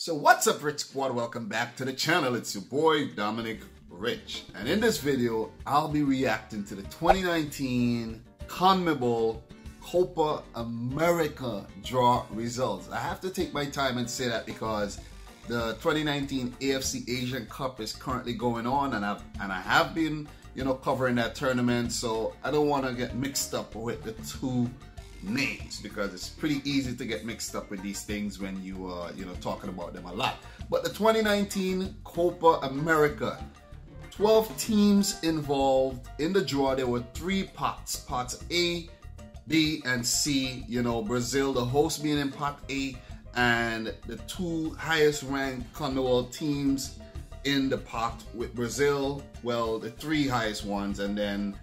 So what's up, Rich Squad? Welcome back to the channel. It's your boy Dominic Rich, and in this video I'll be reacting to the 2019 CONMEBOL Copa America draw results. I have to take my time and say that because the 2019 AFC Asian Cup is currently going on, and I have been covering that tournament, so I don't want to get mixed up with the two names because it's pretty easy to get mixed up with these things when you are talking about them a lot. But the 2019 Copa America, 12 teams involved in the draw. There were 3 pots A, B, and C. Brazil, the host, being in pot A, and the 2 highest ranked CONMEBOL teams in the pot with Brazil, well, the 3 highest ones, and then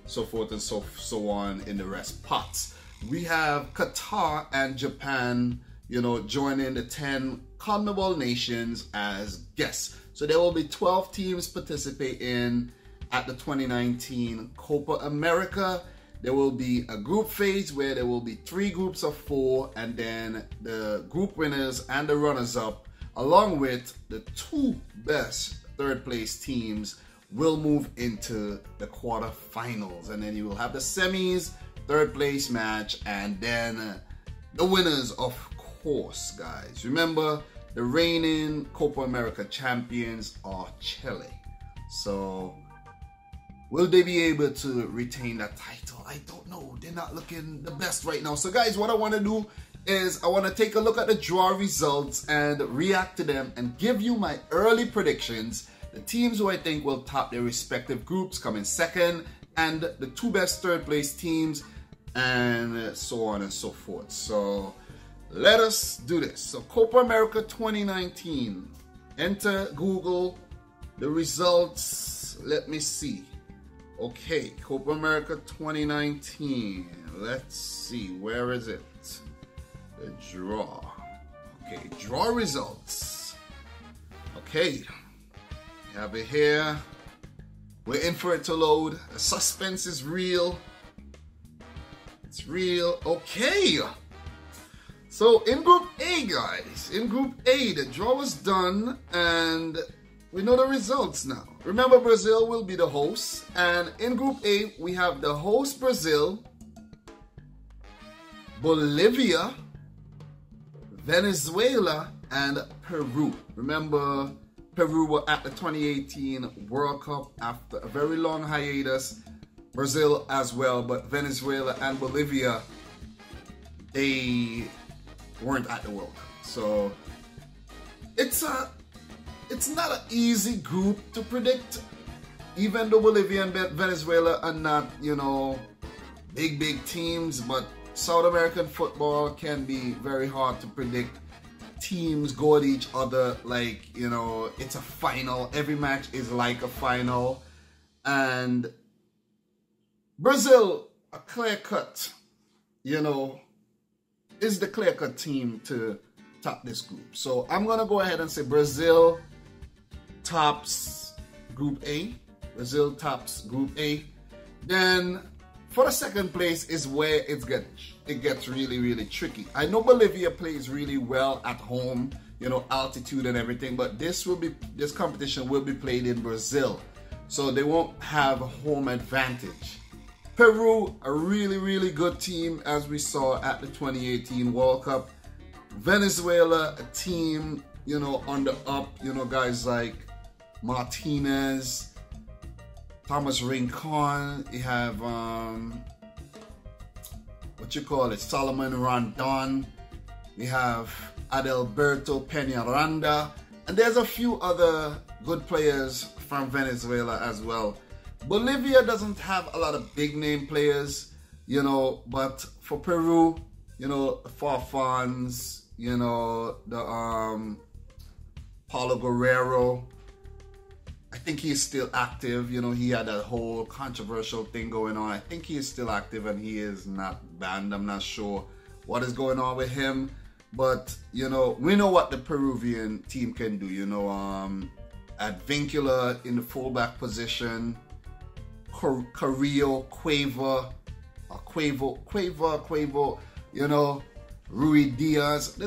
so forth and so on in the rest pots. We have Qatar and Japan, joining the 10 CONMEBOL nations as guests. So there will be 12 teams participating at the 2019 Copa America. There will be a group phase where there will be 3 groups of 4, and then the group winners and the runners-up, along with the 2 best third place teams, will move into the quarterfinals, and then you will have the semis, third place match, and then the winners, of course, guys. Remember, the reigning Copa America champions are Chile. So will they be able to retain that title? I don't know. They're not looking the best right now. So guys, what I want to do is I want to take a look at the draw results and react to them and give you my early predictions. The teams who I think will top their respective groups come in second, and the 2 best third place teams, and so on and so forth. So let us do this. So Copa America 2019. Enter Google the results. Let me see. Okay, Copa America 2019. Let's see. Where is it? The draw. Okay, draw results. Okay. Have it here. We're in for it to load. The suspense is real. It's real. Okay. So in Group A, guys, in Group A, the draw was done and we know the results now. Remember, Brazil will be the host. And in Group A, we have the host Brazil, Bolivia, Venezuela, and Peru. Remember, Peru were at the 2018 World Cup after a very long hiatus. Brazil as well, but Venezuela and Bolivia, they weren't at the World Cup. So it's not an easy group to predict, even though Bolivia and Venezuela are not, big teams, but South American football can be very hard to predict. Teams go at each other like, it's a final. Every match is like a final. And Brazil, a clear-cut, is the clear-cut team to top this group. So I'm going to go ahead and say Brazil tops Group A. Brazil tops Group A. Then for the second place is where it gets really, really tricky. I know Bolivia plays really well at home, altitude and everything, but this competition will be played in Brazil, so they won't have a home advantage. Peru, a really, really good team, as we saw at the 2018 World Cup. Venezuela, a team, on the up, guys like Martinez, Thomas Rincon, you have Solomon Rondon, we have Adalberto Peñaranda, and there's a few other good players from Venezuela as well. Bolivia doesn't have a lot of big name players, but for Peru, Farfans, the Paulo Guerrero, I think he's still active. He had a whole controversial thing going on. I think he is still active and he is not banned. I'm not sure what is going on with him. But, we know what the Peruvian team can do. Advincula in the fullback position. Carrillo, Quavo, Rui Diaz,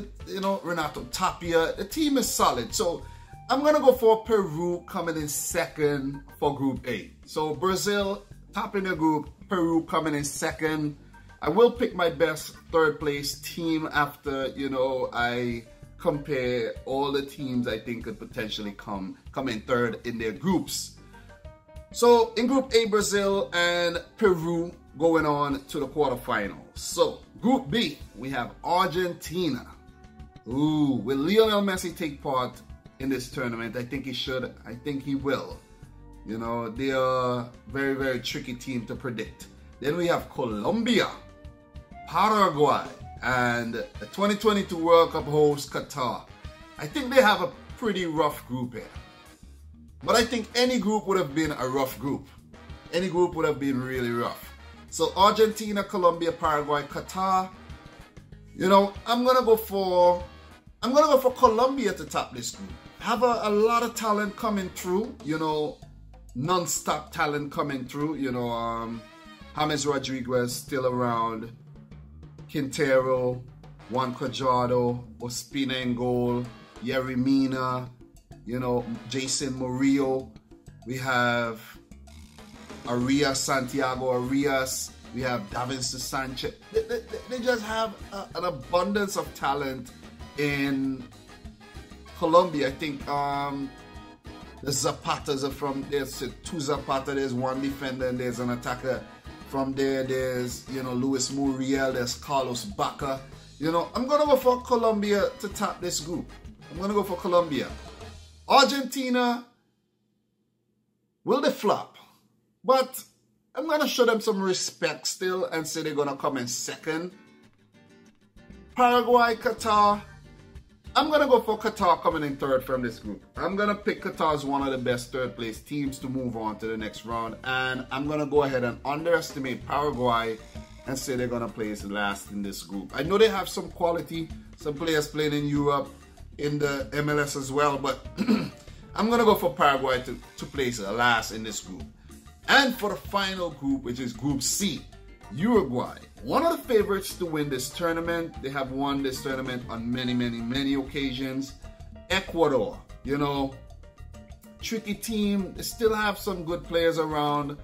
Renato Tapia. The team is solid. So I'm going to go for Peru coming in second for Group A. So Brazil topping the group, Peru coming in second. I will pick my best third place team after, I compare all the teams I think could potentially come in third in their groups. So in Group A, Brazil and Peru going on to the quarterfinals. So Group B, we have Argentina. Ooh, will Lionel Messi take part in this tournament? I think he should. I think he will. They are a very, very tricky team to predict. Then we have Colombia, Paraguay, and the 2022 World Cup host Qatar. I think they have a pretty rough group here. But I think any group would have been a rough group. Any group would have been really rough. So Argentina, Colombia, Paraguay, Qatar. I'm gonna go for Colombia to top this group. Have a lot of talent coming through. Non-stop talent coming through. James Rodriguez still around. Quintero, Juan Cuadrado, Ospina in goal, Yerry Mina, Jason Murillo. We have Arias, Santiago Arias. We have Davinson Sanchez. They just have an abundance of talent in Colombia. I think the Zapatas are from there. So two Zapata, there's one defender and there's an attacker. From there, there's, Luis Muriel, there's Carlos Baca. I'm going to go for Colombia to top this group. I'm going to go for Colombia. Argentina, will they flop? But I'm going to show them some respect still and say they're going to come in second. Paraguay, Qatar. I'm going to go for Qatar coming in third from this group. I'm going to pick Qatar as one of the best third place teams to move on to the next round. And I'm going to go ahead and underestimate Paraguay and say they're going to place last in this group. I know they have some quality, some players playing in Europe, in the MLS as well. But I'm going to go for Paraguay to place last in this group. And for the final group, which is Group C, Uruguay. One of the favorites to win this tournament. They have won this tournament on many, many, many occasions. Ecuador, tricky team. They still have some good players around.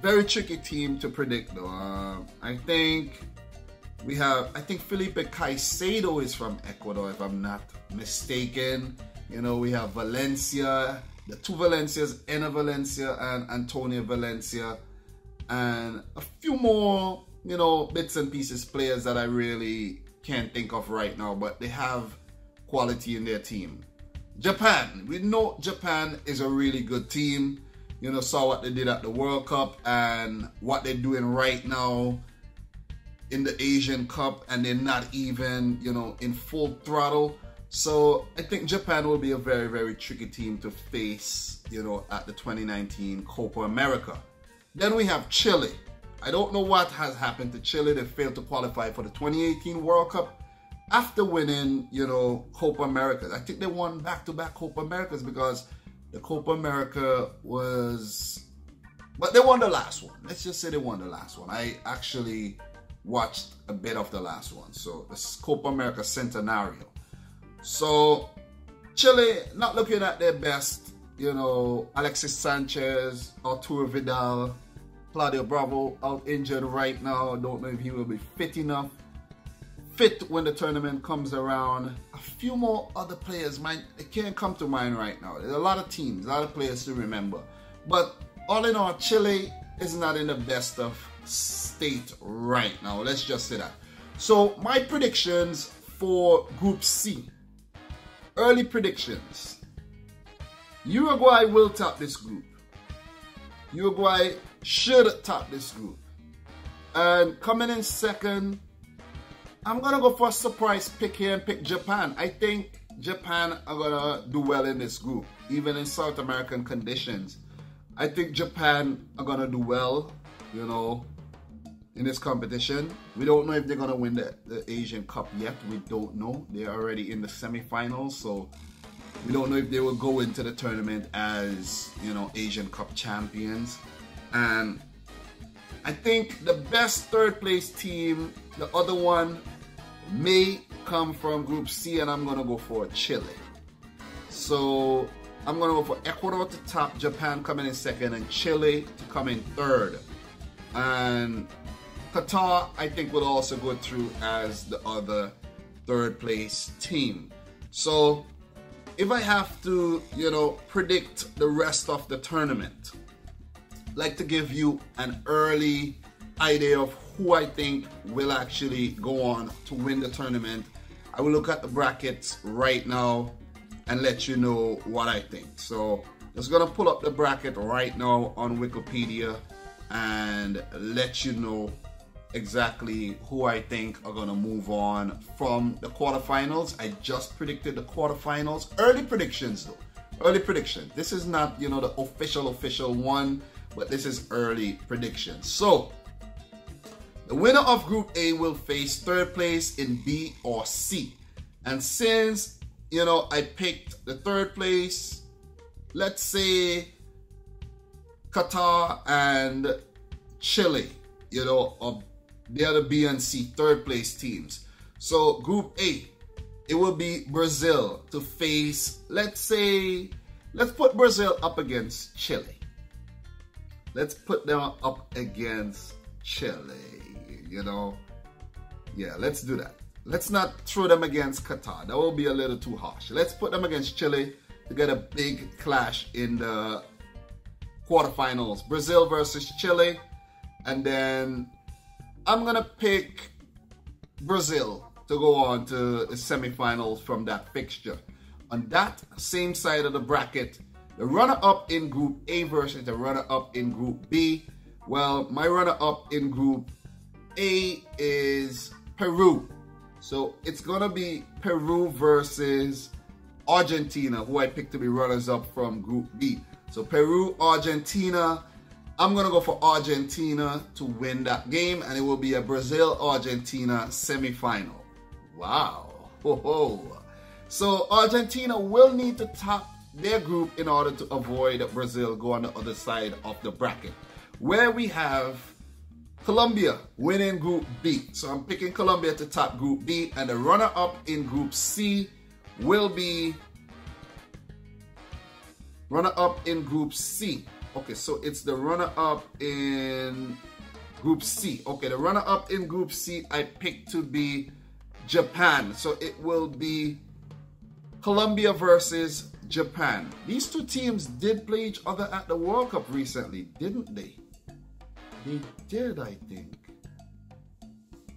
Very tricky team to predict though. I think Felipe Caicedo is from Ecuador, if I'm not mistaken. We have Valencia, the two Valencias, Enner Valencia and Antonio Valencia. And a few more, bits and pieces players that I really can't think of right now, but they have quality in their team. Japan, we know Japan is a really good team. Saw what they did at the World Cup and what they're doing right now in the Asian Cup, and they're not even, in full throttle. So I think Japan will be a very, very tricky team to face, at the 2019 Copa America. Then we have Chile. I don't know what has happened to Chile. They failed to qualify for the 2018 World Cup after winning, Copa America. I think they won back-to-back Copa Americas because the Copa America was... But they won the last one. Let's just say they won the last one. I actually watched a bit of the last one. So, this Copa America Centenario. So, Chile not looking at their best. Alexis Sanchez, Arturo Vidal, Claudio Bravo out injured right now. Don't know if he will be fit when the tournament comes around. A few more other players, it can't come to mind right now. There's a lot of teams, a lot of players to remember. But all in all, Chile is not in the best of state right now. Let's just say that. So my predictions for Group C. Early predictions. Uruguay will top this group. Uruguay should top this group. And coming in second, I'm going to go for a surprise pick here and pick Japan. I think Japan are going to do well in this group, even in South American conditions. I think Japan are going to do well, in this competition. We don't know if they're going to win the Asian Cup yet. We don't know. They're already in the semifinals, so we don't know if they will go into the tournament as, Asian Cup champions. And I think the best third place team, the other one, may come from Group C, and I'm going to go for Chile. So I'm going to go for Ecuador to top, Japan coming in second, and Chile to come in third. And Qatar, I think, will also go through as the other third place team. So if I have to, predict the rest of the tournament, I'd like to give you an early idea of who I think will actually go on to win the tournament. I will look at the brackets right now and let you know what I think. So just gonna pull up the bracket right now on Wikipedia and let you know exactly who I think are gonna move on from the quarterfinals. I just predicted the quarterfinals. Early predictions though. Early prediction. This is not, the official one, but this is early predictions. So the winner of Group A will face third place in B or C. And since, I picked the third place, let's say Qatar and Chile, of the other B and C third place teams. So Group A, it will be Brazil to face, let's put Brazil up against Chile. Let's put them up against Chile, Yeah, let's do that. Let's not throw them against Qatar. That will be a little too harsh. Let's put them against Chile to get a big clash in the quarterfinals. Brazil versus Chile. And then I'm going to pick Brazil to go on to the semifinals from that fixture. On that same side of the bracket, the runner-up in Group A versus the runner-up in Group B. Well, my runner-up in Group A is Peru. So it's going to be Peru versus Argentina, who I picked to be runners-up from Group B. So Peru, Argentina. I'm going to go for Argentina to win that game, and it will be a Brazil-Argentina semifinal. Wow. So Argentina will need to top their group in order to avoid Brazil go on the other side of the bracket, where we have Colombia winning Group B. So I'm picking Colombia to top Group B, and the runner-up in Group C will be runner-up in Group C. Okay, so it's the runner-up in Group C. Okay, the runner-up in Group C I picked to be Japan. So it will be Colombia versus Japan. These two teams did play each other at the World Cup recently, didn't they? They did, I think.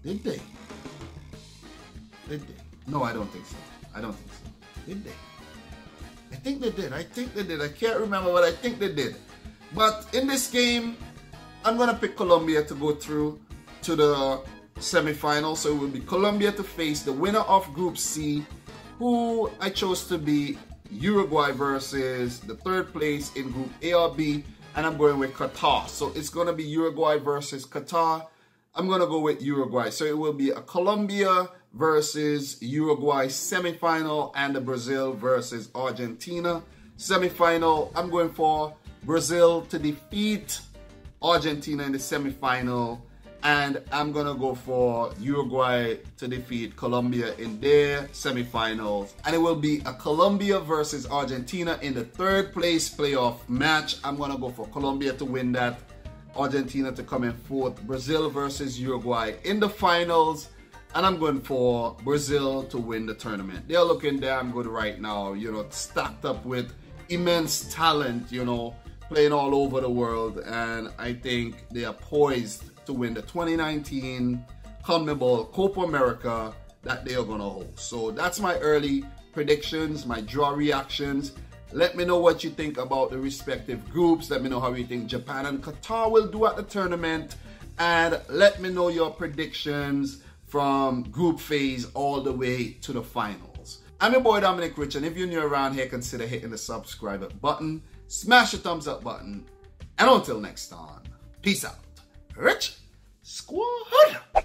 Did they? Did they? No, I don't think so. I don't think so. Did they? I think they did. I think they did. I can't remember, but I think they did. But in this game, I'm going to pick Colombia to go through to the semifinals. So it will be Colombia to face the winner of Group C, who I chose to be Uruguay versus the third place in Group A or B, and I'm going with Qatar. So it's going to be Uruguay versus Qatar. I'm going to go with Uruguay. So it will be a Colombia versus Uruguay semifinal and the Brazil versus Argentina semifinal. I'm going for Brazil to defeat Argentina in the semifinal, and I'm going to go for Uruguay to defeat Colombia in their semifinals. And it will be a Colombia versus Argentina in the third place playoff match. I'm going to go for Colombia to win that, Argentina to come in fourth, Brazil versus Uruguay in the finals, and I'm going for Brazil to win the tournament. They're looking damn good right now, stacked up with immense talent, playing all over the world, and I think they are poised to win the 2019 CONMEBOL Copa America that they are going to host. So that's my early predictions, my draw reactions. Let me know what you think about the respective groups. Let me know how you think Japan and Qatar will do at the tournament, and let me know your predictions from group phase all the way to the finals. I'm your boy Dominic Rich, and if you're new around here, consider hitting the subscribe button, smash the thumbs up button, and until next time, peace out. Rich Squad.